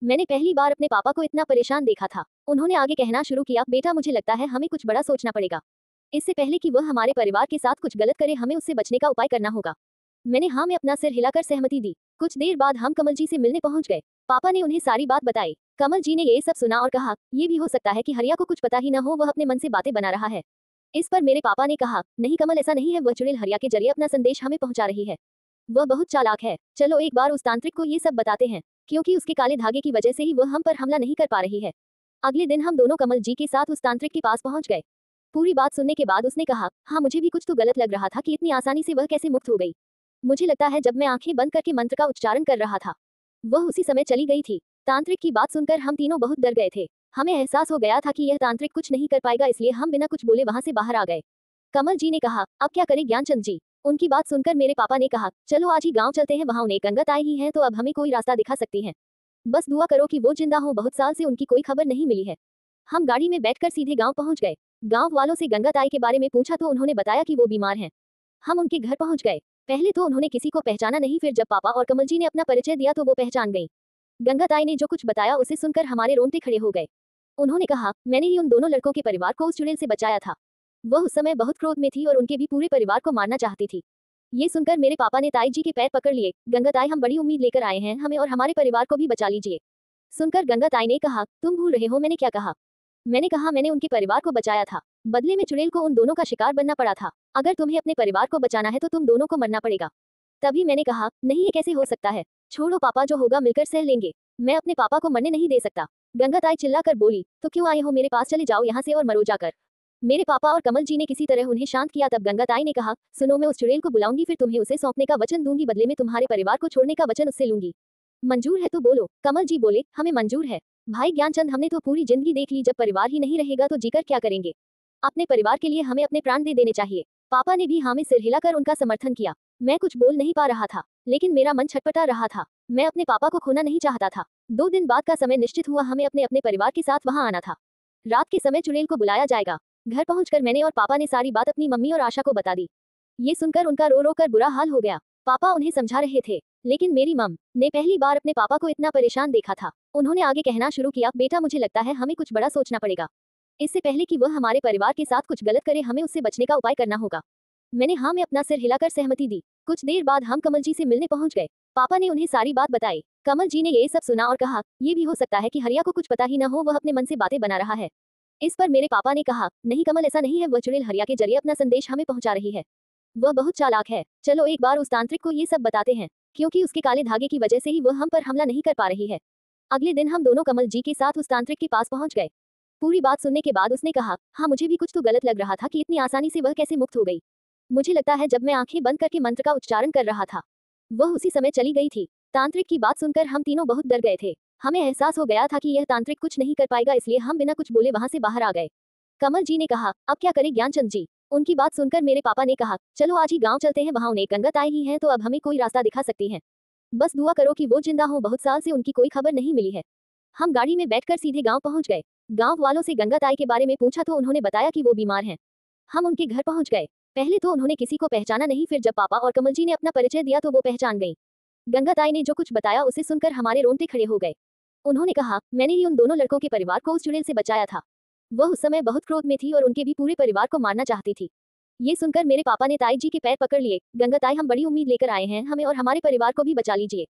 मैंने पहली बार अपने पापा को इतना परेशान देखा था। उन्होंने आगे कहना शुरू किया, बेटा मुझे लगता है हमें कुछ बड़ा सोचना पड़ेगा। इससे पहले कि वह हमारे परिवार के साथ कुछ गलत करे, हमें उससे बचने का उपाय करना होगा। मैंने हाँ में अपना सिर हिलाकर सहमति दी। कुछ देर बाद हम कमल जी से मिलने पहुंच गए। पापा ने उन्हें सारी बात बताई। कमल जी ने ये सब सुना और कहा, ये भी हो सकता है कि हरिया को कुछ पता ही न हो, वह अपने मन से बातें बना रहा है। इस पर मेरे पापा ने कहा, नहीं कमल, ऐसा नहीं है, वह चुड़ैल हरिया के जरिए अपना संदेश हमें पहुंचा रही है। वह बहुत चालाक है। चलो एक बार उस तांत्रिक को ये सब बताते हैं, क्योंकि उसके काले धागे की वजह से ही वह हम पर हमला नहीं कर पा रही है। अगले दिन हम दोनों कमल जी के साथ उस तांत्रिक के पास पहुंच गए। पूरी बात सुनने के बाद उसने कहा, हाँ मुझे भी कुछ तो गलत लग रहा था कि इतनी आसानी से वह कैसे मुक्त हो गई। मुझे लगता है जब मैं आंखें बंद करके मंत्र का उच्चारण कर रहा था, वह उसी समय चली गई थी। तांत्रिक की बात सुनकर हम तीनों बहुत डर गए थे। हमें एहसास हो गया था कि यह तांत्रिक कुछ नहीं कर पाएगा, इसलिए हम बिना कुछ बोले वहां से बाहर आ गए। कमल जी ने कहा, अब क्या करें ज्ञानचंद जी। उनकी बात सुनकर मेरे पापा ने कहा, चलो आज ही गांव चलते हैं, वहां उन्हें गंगत आई ही है तो अब हमें कोई रास्ता दिखा सकती हैं। बस दुआ करो कि वो जिंदा हो, बहुत साल से उनकी कोई खबर नहीं मिली है। हम गाड़ी में बैठकर सीधे गांव पहुंच गए। गांव वालों से गंगत आई के बारे में पूछा तो उन्होंने बताया कि वो बीमार हैं। हम उनके घर पहुंच गए। पहले तो उन्होंने किसी को पहचाना नहीं, फिर जब पापा और कमल जी ने अपना परिचय दिया तो वो पहचान गई। गंगत आई ने जो कुछ बताया उसे सुनकर हमारे रोंगटे खड़े हो गए। उन्होंने कहा, मैंने ही उन दोनों लड़कों के परिवार को उस चुड़ैल से बचाया था। वह उस समय बहुत क्रोध में थी और उनके भी पूरे परिवार को मारना चाहती थी। ये सुनकर मेरे पापा ने ताई जी के पैर पकड़ लिए। गंगत आई, हम बड़ी उम्मीद लेकर आए हैं, हमें और हमारे परिवार को भी बचा लीजिए। सुनकर गंगत आई ने कहा, तुम भूल रहे हो मैंने क्या कहा। मैंने कहा मैंने उनके परिवार को बचाया था, बदले में चुड़ैल को उन दोनों का शिकार बनना पड़ा था। अगर तुम्हें अपने परिवार को बचाना है तो तुम दोनों को मरना पड़ेगा। तभी मैंने कहा, नहीं ये कैसे हो सकता है, छोड़ो पापा, जो होगा मिलकर सह लेंगे। मैं अपने पापा को मरने नहीं दे सकता। गंगत आई चिल्लाकर बोली, तो क्यों आए हो मेरे पास, चले जाओ यहाँ से और मरो जाकर। मेरे पापा और कमल जी ने किसी तरह उन्हें शांत किया। तब गंगत आई ने कहा, सुनो, मैं उस चुड़ैल को बुलाऊंगी, फिर तुम्हें उसे सौंपने का वचन दूंगी, बदले में तुम्हारे परिवार को छोड़ने का वचन उससे लूंगी। मंजूर है तो बोलो। कमल जी बोले, हमें मंजूर है। भाई ज्ञानचंद, हमने तो पूरी जिंदगी देख ली, जब परिवार ही नहीं रहेगा तो जीकर क्या करेंगे। अपने परिवार के लिए हमें अपने प्राण दे देने चाहिए। पापा ने भी हाँ में सिर हिलाकर उनका समर्थन किया। मैं कुछ बोल नहीं पा रहा था, लेकिन मेरा मन छटपटा रहा था। मैं अपने पापा को खोना नहीं चाहता था। 2 दिन बाद का समय निश्चित हुआ, हमें अपने अपने परिवार के साथ वहां आना था। रात के समय चुड़ैल को बुलाया जाएगा। घर पहुंचकर मैंने और पापा ने सारी बात अपनी मम्मी और आशा को बता दी। ये सुनकर उनका रो रो कर बुरा हाल हो गया। पापा उन्हें समझा रहे थे, लेकिन मेरी मम ने पहली बार अपने पापा को इतना परेशान देखा था। उन्होंने आगे कहना शुरू किया, बेटा मुझे लगता है हमें कुछ बड़ा सोचना पड़ेगा। इससे पहले कि वह हमारे परिवार के साथ कुछ गलत करे, हमें उससे बचने का उपाय करना होगा। मैंने हाँ में अपना सिर हिलाकर सहमति दी। कुछ देर बाद हम कमल जी से मिलने पहुंच गए। पापा ने उन्हें सारी बात बताई। कमल जी ने ये सब सुना और कहा, ये भी हो सकता है कि हरिया को कुछ पता ही न हो, वह अपने मन से बातें बना रहा है। इस पर मेरे पापा ने कहा, नहीं कमल, ऐसा नहीं है, वह चुड़ैल हरिया के जरिए अपना संदेश हमें पहुंचा रही है। वह बहुत चालाक है। चलो एक बार उस तांत्रिक को ये सब बताते हैं, क्योंकि उसके काले धागे की वजह से ही वह हम पर हमला नहीं कर पा रही है। अगले दिन हम दोनों कमल जी के साथ उस तांत्रिक के पास पहुंच गए। पूरी बात सुनने के बाद उसने कहा, हाँ मुझे भी कुछ तो गलत लग रहा था कि इतनी आसानी से वह कैसे मुक्त हो गई। मुझे लगता है जब मैं आंखें बंद करके मंत्र का उच्चारण कर रहा था, वह उसी समय चली गई थी। तांत्रिक की बात सुनकर हम तीनों बहुत डर गए थे। हमें एहसास हो गया था कि यह तांत्रिक कुछ नहीं कर पाएगा, इसलिए हम बिना कुछ बोले वहां से बाहर आ गए। कमल जी ने कहा, अब क्या करें ज्ञानचंद जी। उनकी बात सुनकर मेरे पापा ने कहा, चलो आज ही गांव चलते हैं, वहां उन्हें गंगत आई ही है तो अब हमें कोई रास्ता दिखा सकती हैं। बस दुआ करो कि वो जिंदा हो, बहुत साल से उनकी कोई खबर नहीं मिली है। हम गाड़ी में बैठकर सीधे गांव पहुंच गए। गांव वालों से गंगत आई के बारे में पूछा तो उन्होंने बताया कि वो बीमार हैं। हम उनके घर पहुंच गए। पहले तो उन्होंने किसी को पहचाना नहीं, फिर जब पापा और कमल जी ने अपना परिचय दिया तो वो पहचान गई। गंगत आई ने जो कुछ बताया उसे सुनकर हमारे रोंगटे खड़े हो गए। उन्होंने कहा, मैंने ही उन दोनों लड़कों के परिवार को उस चुड़ैल से बचाया था। वह उस समय बहुत क्रोध में थी और उनके भी पूरे परिवार को मारना चाहती थी। ये सुनकर मेरे पापा ने ताई जी के पैर पकड़ लिए। गंगत आई, हम बड़ी उम्मीद लेकर आए हैं, हमें और हमारे परिवार को भी बचा लीजिए।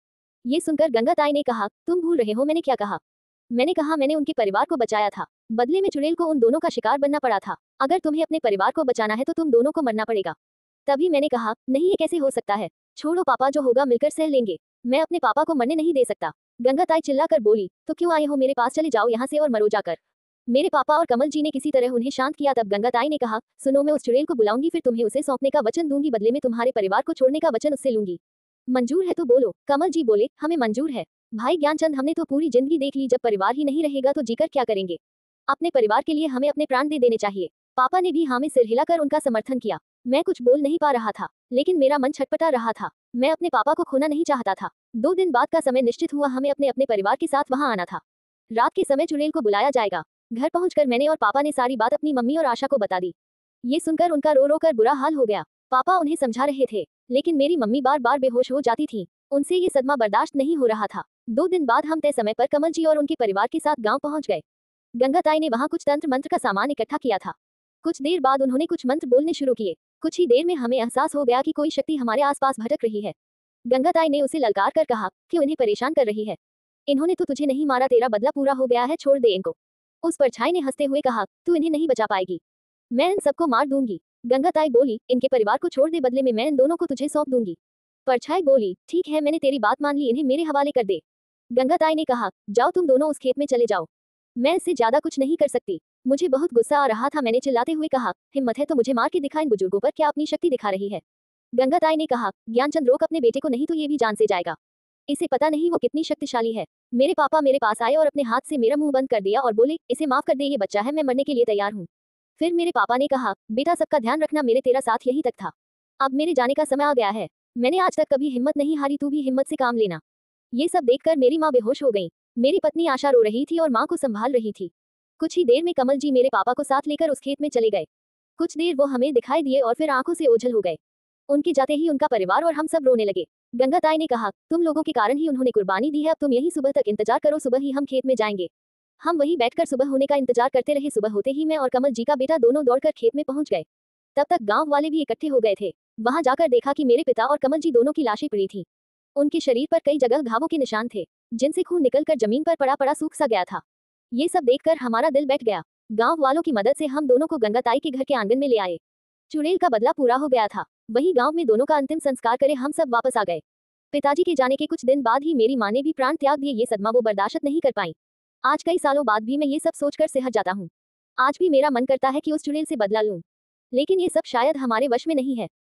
ये सुनकर गंगत आई ने कहा, तुम भूल रहे हो मैंने क्या कहा। मैंने कहा मैंने उनके परिवार को बचाया था, बदले में चुड़ैल को उन दोनों का शिकार बनना पड़ा था। अगर तुम्हें अपने परिवार को बचाना है तो तुम दोनों को मरना पड़ेगा। तभी मैंने कहा, नहीं ये कैसे हो सकता है, छोड़ो पापा, जो होगा मिलकर सह लेंगे। मैं अपने पापा को मरने नहीं दे सकता। गंगत आई चिल्लाकर बोली, तो क्यों आए हो मेरे पास, चले जाओ यहाँ से और मरो जाकर। मेरे पापा और कमल जी ने किसी तरह उन्हें शांत किया। तब गंगत आई ने कहा, सुनो, मैं उस चुड़ैल को बुलाऊंगी, फिर तुम्हें उसे सौंपने का वचन दूंगी, बदले में तुम्हारे परिवार को छोड़ने का वचन उससे लूंगी। मंजूर है तो बोलो। कमल जी बोले, हमें मंजूर है। भाई ज्ञानचंद, हमने तो पूरी जिंदगी देख ली, जब परिवार ही नहीं रहेगा तो जीकर क्या करेंगे। अपने परिवार के लिए हमें अपने प्राण दे देने चाहिए। पापा ने भी हाँ में सिर हिलाकर उनका समर्थन किया। मैं कुछ बोल नहीं पा रहा था, लेकिन मेरा मन छटपटा रहा था। मैं अपने पापा को खोना नहीं चाहता था। 2 दिन बाद का समय निश्चित हुआ, हमें अपने अपने परिवार के साथ वहां आना था। रात के समय चुड़ैल को बुलाया जाएगा। घर पहुंचकर मैंने और पापा ने सारी बात अपनी मम्मी और आशा को बता दी। ये सुनकर उनका रो रो कर बुरा हाल हो गया। पापा उन्हें समझा रहे थे, लेकिन मेरी मम्मी बार बार बेहोश हो जाती थी। उनसे ये सदमा बर्दाश्त नहीं हो रहा था। 2 दिन बाद हम तय समय पर कमल जी और उनके परिवार के साथ गांव पहुंच गए। गंगाताई ने वहां कुछ तंत्र मंत्र का सामान इकट्ठा किया था। कुछ देर बाद उन्होंने कुछ मंत्र बोलने शुरू किए। कुछ ही देर में हमें एहसास हो गया कि कोई शक्ति हमारे आसपास भटक रही है। गंगाताई ने उसे ललकार कर कहा कि उन्हें परेशान कर रही है। इन्होंने तो तुझे नहीं मारा, तेरा बदला पूरा हो गया है, छोड़ दे इनको। उस परछाई ने हंसते हुए कहा, तू इन्हें नहीं बचा पाएगी, मैं इन सबको मार दूंगी। गंगाताई बोली, इनके परिवार को छोड़ दे, बदले में मैं इन दोनों को तुझे सौंप दूंगी। परछाई बोली, ठीक है, मैंने तेरी बात मान ली, इन्हें मेरे हवाले कर दे। गंगाताई ने कहा, जाओ तुम दोनों उस खेत में चले जाओ, मैं इससे ज्यादा कुछ नहीं कर सकती। मुझे बहुत गुस्सा आ रहा था, मैंने चिल्लाते हुए कहा, हिम्मत है तो मुझे मार के दिखा, इन बुजुर्गों पर क्या अपनी शक्ति दिखा रही है। गंगाताई ने कहा, ज्ञानचंद रोक अपने बेटे को, नहीं तो ये भी जान से जाएगा। इसे पता नहीं वो कितनी शक्तिशाली है। मेरे पापा मेरे पास आए और अपने हाथ से मेरा मुंह बंद कर दिया और बोले, इसे माफ कर दे, ये बच्चा है, मैं मरने के लिए तैयार हूँ। फिर मेरे पापा ने कहा, बेटा सबका ध्यान रखना, मेरे तेरा साथ यहीं तक था, अब मेरे जाने का समय आ गया है। मैंने आज तक कभी हिम्मत नहीं हारी, तू भी हिम्मत से काम लेना। ये सब देखकर मेरी माँ बेहोश हो गई। मेरी पत्नी आशा रो रही थी और माँ को संभाल रही थी। कुछ ही देर में कमल जी मेरे पापा को साथ लेकर उस खेत में चले गए। कुछ देर वो हमें दिखाई दिए और फिर आंखों से ओझल हो गए। उनके जाते ही उनका परिवार और हम सब रोने लगे। गंगाताई ने कहा, तुम लोगों के कारण ही उन्होंने कुर्बानी दी है, अब तुम यही सुबह तक इंतजार करो, सुबह ही हम खेत में जाएंगे। हम वहीं बैठकर सुबह होने का इंतजार करते रहे। सुबह होते ही मैं और कमल जी का बेटा दोनों दौड़कर खेत में पहुंच गए। तब तक गांव वाले भी इकट्ठे हो गए थे। वहां जाकर देखा कि मेरे पिता और कमल जी दोनों की लाशें पड़ी थी। उनके शरीर पर कई जगह घावों के निशान थे, जिनसे खून निकलकर जमीन पर पड़ा पड़ा सूख सा गया था। ये सब देखकर हमारा दिल बैठ गया। गांव वालों की मदद से हम दोनों को गंगाताई के घर के आंगन में ले आए। चुड़ैल का बदला पूरा हो गया था। वही गांव में दोनों का अंतिम संस्कार करे हम सब वापस आ गए। पिताजी के जाने के कुछ दिन बाद ही मेरी माँ ने भी प्राण त्याग दिए। ये सदमा वो बर्दाश्त नहीं कर पाई। आज कई सालों बाद भी मैं ये सब सोचकर सिहर जाता हूँ। आज भी मेरा मन करता है कि उस चुड़ैल से बदला लूं, लेकिन ये सब शायद हमारे वश में नहीं है।